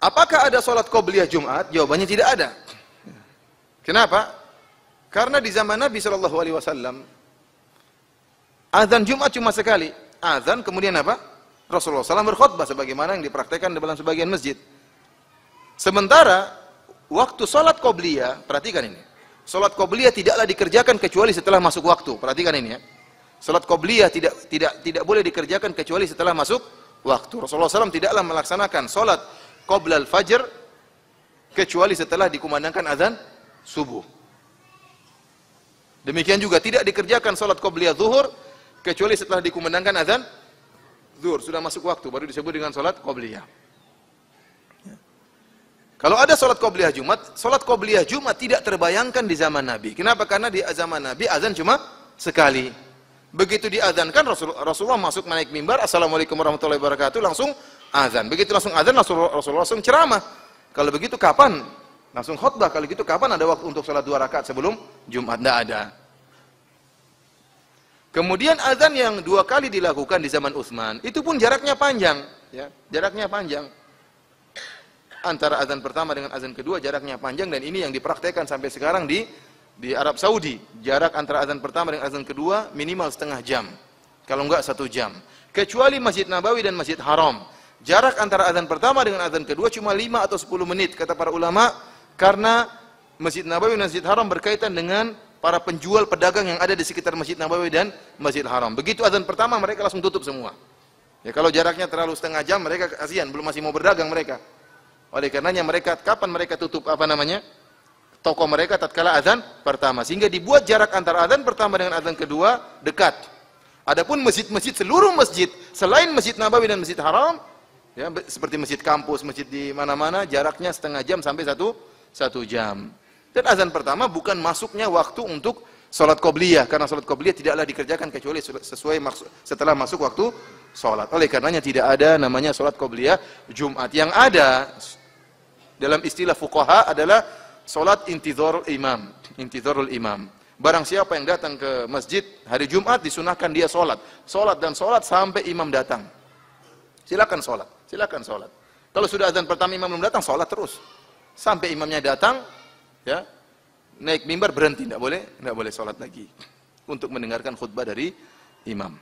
Apakah ada sholat qobliyah Jumat? Jawabannya tidak ada. Kenapa? Karena di zaman Nabi SAW, azan Jumat cuma sekali. Azan kemudian apa? Rasulullah SAW berkhutbah sebagaimana yang dipraktekkan dalam sebagian masjid. Sementara waktu sholat qobliyah, perhatikan ini. Sholat qobliyah tidaklah dikerjakan kecuali setelah masuk waktu. Perhatikan ini ya. Sholat qobliyah tidak boleh dikerjakan kecuali setelah masuk waktu. Rasulullah SAW tidaklah melaksanakan sholat qoblal fajr kecuali setelah dikumandangkan azan subuh. Demikian juga tidak dikerjakan sholat qobliyah zuhur kecuali setelah dikumandangkan azan zuhur. Sudah masuk waktu baru disebut dengan sholat qobliyah. Kalau ada sholat qobliyah Jumat tidak terbayangkan di zaman Nabi. Kenapa? Karena di zaman Nabi azan cuma sekali. Begitu diazankan Rasulullah masuk naik mimbar, assalamualaikum warahmatullahi wabarakatuh, langsung azan. Begitu langsung azan Rasulullah langsung ceramah. Kalau begitu kapan? Langsung khutbah. Kalau gitu kapan ada waktu untuk sholat 2 rakaat sebelum Jumat? Tidak ada. Kemudian azan yang 2 kali dilakukan di zaman Utsman, itu pun jaraknya panjang, ya, jaraknya panjang. Antara azan pertama dengan azan kedua jaraknya panjang, dan ini yang dipraktekkan sampai sekarang di Arab Saudi. Jarak antara azan pertama dengan azan kedua minimal setengah jam, kalau enggak 1 jam. Kecuali Masjid Nabawi dan Masjid Haram, jarak antara azan pertama dengan azan kedua cuma 5 atau 10 menit kata para ulama, karena Masjid Nabawi dan Masjid Haram berkaitan dengan para penjual pedagang yang ada di sekitar Masjid Nabawi dan Masjid Haram. Begitu azan pertama mereka langsung tutup semua. Ya, kalau jaraknya terlalu setengah jam mereka kasihan, masih mau berdagang mereka. Oleh karenanya kapan mereka tutup toko mereka tatkala azan pertama, sehingga dibuat jarak antara azan pertama dengan azan kedua dekat. Adapun masjid-masjid, seluruh masjid selain Masjid Nabawi dan Masjid Haram, ya, seperti masjid kampus, masjid di mana-mana, jaraknya setengah jam sampai 1 jam. Dan azan pertama bukan masuknya waktu untuk sholat qobliyah, karena sholat qobliyah tidaklah dikerjakan kecuali setelah masuk waktu sholat. Oleh karenanya tidak ada namanya sholat qobliyah Jumat. Yang ada dalam istilah fuqaha adalah sholat intidharul imam. Barang siapa yang datang ke masjid hari Jumat disunahkan dia sholat sampai imam datang. Silakan sholat. Kalau sudah azan pertama imam belum datang, sholat terus sampai imamnya datang. Ya, naik mimbar berhenti, tidak boleh sholat lagi untuk mendengarkan khutbah dari imam.